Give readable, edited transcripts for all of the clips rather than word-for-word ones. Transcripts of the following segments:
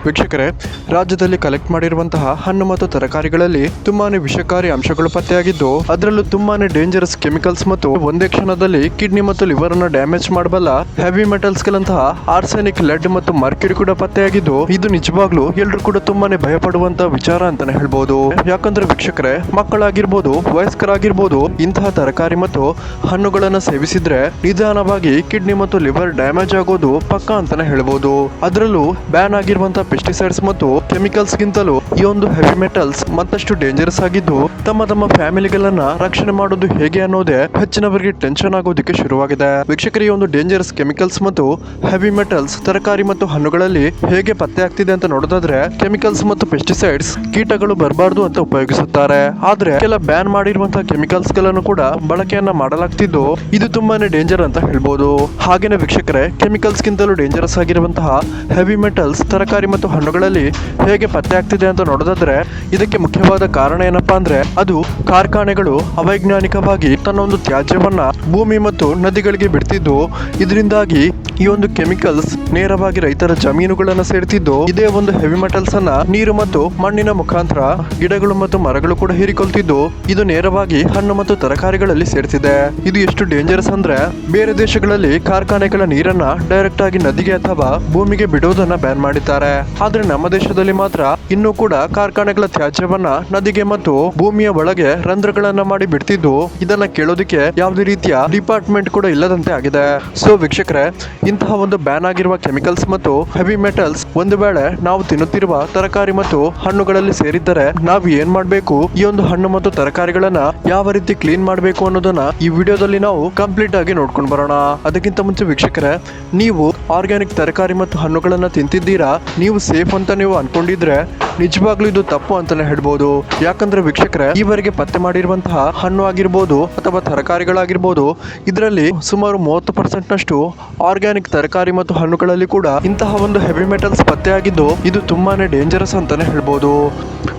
ವೀಕ್ಷಕರೇ, ರಾಜ್ಯದಲ್ಲಿ ಕಲೆಕ್ಟ್ ಮಾಡಿರುವಂತಹ ಹಣ್ಣು ಮತ್ತು ತರಕಾರಿಗಳಲ್ಲಿ ತುಂಬಾನೇ ವಿಷಕಾರಿ ಅಂಶಗಳು ಪತ್ತೆಯಾಗಿದ್ದು, ಅದರಲ್ಲೂ ತುಂಬಾನೇ ಡೇಂಜರಸ್ ಕೆಮಿಕಲ್ಸ್ ಮತ್ತು ಒಂದೇ ಕ್ಷಣದಲ್ಲಿ ಕಿಡ್ನಿ ಮತ್ತು ಲಿವರ್ ಅನ್ನು ಡ್ಯಾಮೇಜ್ ಮಾಡಬಲ್ಲ ಹೆವಿ ಮೆಟಲ್ಸ್ ಗಳಂತಹ ಆರ್ಸೆನಿಕ್, ಲೆಡ್ ಮತ್ತು ಮರ್ಕ್ಯುರಿ ಕೂಡ ಪತ್ತೆಯಾಗಿದ್ದು, ಇದು ನಿಜವಾಗ್ಲೂ ಎಲ್ಲರೂ ಕೂಡ ತುಂಬಾನೇ ಭಯಪಡುವಂತ ವಿಚಾರ ಅಂತಾನೆ ಹೇಳ್ಬೋದು. ಯಾಕಂದ್ರೆ ವೀಕ್ಷಕರೇ, ಮಕ್ಕಳಾಗಿರ್ಬೋದು, ವಯಸ್ಕರಾಗಿರ್ಬೋದು, ಇಂತಹ ತರಕಾರಿ ಮತ್ತು ಹಣ್ಣುಗಳನ್ನ ಸೇವಿಸಿದ್ರೆ ನಿಧಾನವಾಗಿ ಕಿಡ್ನಿ ಮತ್ತು ಲಿವರ್ ಡ್ಯಾಮೇಜ್ ಆಗೋದು ಪಕ್ಕಾ ಅಂತಾನೆ ಹೇಳ್ಬೋದು. ಅದರಲ್ಲೂ ಬ್ಯಾನ್ ಆಗಿರುವಂತಹ ಪೆಸ್ಟಿಸೈಡ್ಸ್ ಮತ್ತು ಕೆಮಿಕಲ್ಸ್ ಗಿಂತಲೂ ಈ ಒಂದು ಹೆವಿ ಮೆಟಲ್ಸ್ ಮತ್ತಷ್ಟು ಡೇಂಜರಸ್ ಆಗಿದ್ದು, ತಮ್ಮ ಫ್ಯಾಮಿಲಿಗಳನ್ನ ರಕ್ಷಣೆ ಮಾಡೋದು ಹೇಗೆ ಅನ್ನೋದೇ ಹೆಚ್ಚಿನವರಿಗೆ ಟೆನ್ಷನ್ ಆಗೋದಕ್ಕೆ ಶುರುವಾಗಿದೆ. ವೀಕ್ಷಕರಿಗೆ, ಈ ಒಂದು ಡೇಂಜರಸ್ ಕೆಮಿಕಲ್ಸ್ ಮತ್ತು ಹೆವಿ ಮೆಟಲ್ಸ್ ತರಕಾರಿ ಮತ್ತು ಹಣ್ಣುಗಳಲ್ಲಿ ಹೇಗೆ ಪತ್ತೆ ಆಗ್ತಿದೆ ಅಂತ ನೋಡೋದಾದ್ರೆ, ಕೆಮಿಕಲ್ಸ್ ಮತ್ತು ಪೆಸ್ಟಿಸೈಡ್ಸ್ ಕೀಟಗಳು ಬರಬಾರ್ದು ಅಂತ ಉಪಯೋಗಿಸುತ್ತಾರೆ. ಆದ್ರೆ ಕೆಲ ಬ್ಯಾನ್ ಮಾಡಿರುವಂತಹ ಕೆಮಿಕಲ್ಸ್ ಗಳನ್ನು ಕೂಡ ಬಳಕೆಯನ್ನ ಮಾಡಲಾಗ್ತಿದ್ದು, ಇದು ತುಂಬಾನೇ ಡೇಂಜರ್ ಅಂತ ಹೇಳ್ಬೋದು. ಹಾಗೇನೆ ವೀಕ್ಷಕರೇ, ಕೆಮಿಕಲ್ಸ್ ಗಿಂತಲೂ ಡೇಂಜರಸ್ ಆಗಿರುವಂತಹ ಹೆವಿ ಮೆಟಲ್ಸ್ ತರಕಾರಿ ಮತ್ತು ಹಣ್ಣುಗಳಲ್ಲಿ ಹೇಗೆ ಪತ್ತೆ ಆಗ್ತಿದೆ ಅಂತ ನೋಡೋದಾದ್ರೆ, ಇದಕ್ಕೆ ಮುಖ್ಯವಾದ ಕಾರಣ ಏನಪ್ಪಾ ಅಂದ್ರೆ, ಅದು ಕಾರ್ಖಾನೆಗಳು ಅವೈಜ್ಞಾನಿಕವಾಗಿ ತನ್ನ ಒಂದು ತ್ಯಾಜ್ಯವನ್ನ ಭೂಮಿ ಮತ್ತು ನದಿಗಳಿಗೆ ಬಿಡ್ತಿದ್ದು, ಇದರಿಂದಾಗಿ ಈ ಒಂದು ಕೆಮಿಕಲ್ಸ್ ನೇರವಾಗಿ ರೈತರ ಜಮೀನುಗಳನ್ನ ಸೇರ್ತಿದ್ದು, ಇದೇ ಒಂದು ಹೆವಿ ಮೆಟಲ್ಸ್ ಅನ್ನ ನೀರು ಮತ್ತು ಮಣ್ಣಿನ ಮುಖಾಂತರ ಗಿಡಗಳು ಮತ್ತು ಮರಗಳು ಕೂಡ ಹೀರಿಕೊಳ್ತಿದ್ದು, ಇದು ನೇರವಾಗಿ ಹಣ್ಣು ಮತ್ತು ತರಕಾರಿಗಳಲ್ಲಿ ಸೇರ್ತಿದೆ. ಇದು ಎಷ್ಟು ಡೇಂಜರಸ್ ಅಂದ್ರೆ, ಬೇರೆ ದೇಶಗಳಲ್ಲಿ ಕಾರ್ಖಾನೆಗಳ ನೀರನ್ನ ಡೈರೆಕ್ಟ್ ಆಗಿ ನದಿಗೆ ಅಥವಾ ಭೂಮಿಗೆ ಬಿಡೋದನ್ನ ಬ್ಯಾನ್ ಮಾಡಿದ್ದಾರೆ. ಆದ್ರೆ ನಮ್ಮ ದೇಶದಲ್ಲಿ ಮಾತ್ರ ಇನ್ನೂ ಕೂಡ ಕಾರ್ಖಾನೆಗಳ ತ್ಯಾಜ್ಯವನ್ನ ನದಿಗೆ ಮತ್ತು ಭೂಮಿಯ ಒಳಗೆ ರಂಧ್ರಗಳನ್ನ ಮಾಡಿ ಬಿಡ್ತಿದ್ದು, ಇದನ್ನ ಕೇಳೋದಕ್ಕೆ ಯಾವುದೇ ರೀತಿಯ ಡಿಪಾರ್ಟ್ಮೆಂಟ್ ಕೂಡ ಇಲ್ಲದಂತೆ ಆಗಿದೆ. ಸೊ ವೀಕ್ಷಕರೇ, ಇಂತಹ ಒಂದು ಬ್ಯಾನ್ ಆಗಿರುವ ಕೆಮಿಕಲ್ಸ್ ಮತ್ತು ಹೆವಿ ಮೆಟಲ್ಸ್ ಒಂದು ವೇಳೆ ನಾವು ತಿನ್ನುತ್ತಿರುವ ತರಕಾರಿ ಮತ್ತು ಹಣ್ಣುಗಳಲ್ಲಿ ಸೇರಿದ್ದರೆ ನಾವು ಏನ್ ಮಾಡಬೇಕು, ಈ ಒಂದು ಹಣ್ಣು ಮತ್ತು ತರಕಾರಿಗಳನ್ನ ಯಾವ ರೀತಿ ಕ್ಲೀನ್ ಮಾಡಬೇಕು ಅನ್ನೋದನ್ನ ಈ ವಿಡಿಯೋದಲ್ಲಿ ನಾವು ಕಂಪ್ಲೀಟ್ ಆಗಿ ನೋಡ್ಕೊಂಡು ಬರೋಣ. ಅದಕ್ಕಿಂತ ಮುಂಚೆ ವೀಕ್ಷಕರೇ, ನೀವು ಆರ್ಗ್ಯಾನಿಕ್ ತರಕಾರಿ ಮತ್ತು ಹಣ್ಣುಗಳನ್ನ ತಿಂತಿದ್ದೀರಾ, ನೀವು ಸೇಫ್ ಅಂತ ನೀವು ಅನ್ಕೊಂಡಿದ್ರೆ ನಿಜವಾಗ್ಲೂ ಇದು ತಪ್ಪು ಅಂತಾನೆ ಹೇಳ್ಬೋದು. ಯಾಕಂದ್ರೆ ವೀಕ್ಷಕರೇ, ಈವರೆಗೆ ಪತ್ತೆ ಮಾಡಿರುವಂತಹ ಹಣ್ಣು ಆಗಿರ್ಬೋದು ಅಥವಾ ತರಕಾರಿಗಳಾಗಿರ್ಬೋದು, ಇದರಲ್ಲಿ ಸುಮಾರು 30% ನಷ್ಟು ಆರ್ಗ್ಯಾನಿಕ್ ತರಕಾರಿ ಮತ್ತು ಹಣ್ಣುಗಳಲ್ಲಿ ಕೂಡ ಇಂತಹ ಒಂದು ಹೆವಿ ಮೆಟಲ್ಸ್ ಪತ್ತೆ ಆಗಿದ್ದು, ಇದು ತುಂಬಾನೇ ಡೇಂಜರಸ್ ಅಂತಾನೆ ಹೇಳ್ಬೋದು.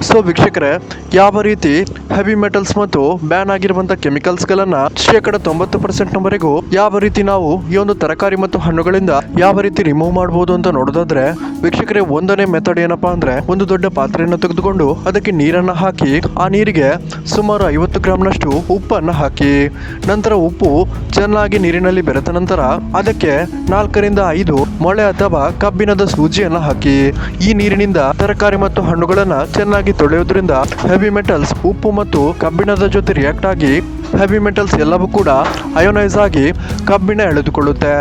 ಸೊ ವೀಕ್ಷಕರೇ, ಯಾವ ರೀತಿ ಹೆವಿ ಮೆಟಲ್ಸ್ ಮತ್ತು ಬ್ಯಾನ್ ಆಗಿರುವಂತಹ ಕೆಮಿಕಲ್ಸ್ ಗಳನ್ನ 90% ನವರೆಗೂ ಯಾವ ರೀತಿ ನಾವು ಈ ಒಂದು ತರಕಾರಿ ಮತ್ತು ಹಣ್ಣುಗಳಿಂದ ಯಾವ ರೀತಿ ರಿಮೂವ್ ಮಾಡಬಹುದು ಅಂತ ನೋಡೋದಾದ್ರೆ, ವೀಕ್ಷಕರೇ, ಒಂದನೇ ಮೆಥಡ್ ಏನಪ್ಪಾ ಅಂದ್ರೆ, ಒಂದು ದೊಡ್ಡ ಪಾತ್ರೆಯನ್ನು ತೆಗೆದುಕೊಂಡು ಅದಕ್ಕೆ ನೀರನ್ನ ಹಾಕಿ, ಆ ನೀರಿಗೆ ಸುಮಾರು 50 ಗ್ರಾಂನಷ್ಟು ಉಪ್ಪನ್ನ ಹಾಕಿ, ನಂತರ ಉಪ್ಪು ಚೆನ್ನಾಗಿ ನೀರಿನಲ್ಲಿ ಬೆರೆತ ನಂತರ ಅದಕ್ಕೆ 4 ರಿಂದ 5 ಮೊಳೆ ಅಥವಾ ಕಬ್ಬಿಣದ ಸೂಜಿಯನ್ನ ಹಾಕಿ, ಈ ನೀರಿನಿಂದ ತರಕಾರಿ ಮತ್ತು ಹಣ್ಣುಗಳನ್ನ ಚೆನ್ನಾಗಿ ತೊಳೆಯೋದ್ರಿಂದ ಹೆವಿ ಮೆಟಲ್ಸ್ ಉಪ್ಪು ಮತ್ತು ಕಬ್ಬಿಣದ ಜೊತೆ ರಿಯಾಕ್ಟ್ ಆಗಿ ಹೆವಿ ಮೆಟಲ್ಸ್ ಎಲ್ಲವೂ ಕೂಡ ಅಯೋನೈಸ್ ಆಗಿ ಕಬ್ಬಿಣ ಎಳೆದುಕೊಳ್ಳುತ್ತೆ.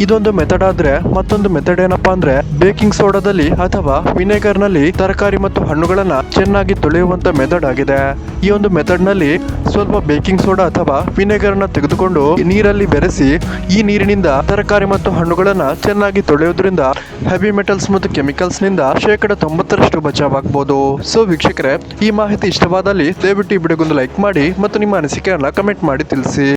ಇದೊಂದು ಮೆಥಡ್ ಆದ್ರೆ, ಮತ್ತೊಂದು ಮೆಥಡ್ ಏನಪ್ಪಾ ಅಂದ್ರೆ, ಬೇಕಿಂಗ್ ಸೋಡಾದಲ್ಲಿ ಅಥವಾ ವಿನೆಗರ್ ನಲ್ಲಿ ತರಕಾರಿ ಮತ್ತು ಹಣ್ಣುಗಳನ್ನ ಚೆನ್ನಾಗಿ ತೊಳೆಯುವಂತ ಮೆಥಡ್ ಆಗಿದೆ. ಈ ಒಂದು ಮೆಥಡ್ ನಲ್ಲಿ ಸ್ವಲ್ಪ ಬೇಕಿಂಗ್ ಸೋಡಾ ಅಥವಾ ವಿನೆಗರ್ ನ ತೆಗೆದುಕೊಂಡು ನೀರಲ್ಲಿ ಬೆರೆಸಿ, ಈ ನೀರಿನಿಂದ ತರಕಾರಿ ಮತ್ತು ಹಣ್ಣುಗಳನ್ನ ಚೆನ್ನಾಗಿ ತೊಳೆಯೋದ್ರಿಂದ ಹೆವಿ ಮೆಟಲ್ಸ್ ಮತ್ತು ಕೆಮಿಕಲ್ಸ್ ನಿಂದ 90% ಬಚಾವಾಗಬಹುದು. ಸೊ ವೀಕ್ಷಕರೇ, ಈ ಮಾಹಿತಿ ಇಷ್ಟವಾದಲ್ಲಿ ದಯವಿಟ್ಟು ಈ ವಿಡಿಯೋಗೊಂದು ಲೈಕ್ ಮಾಡಿ ಮತ್ತು ನಿಮ್ಮ ಅನಿಸಿಕೆಯನ್ನ ಕಮೆಂಟ್ ಮಾಡಿ ತಿಳಿಸಿ.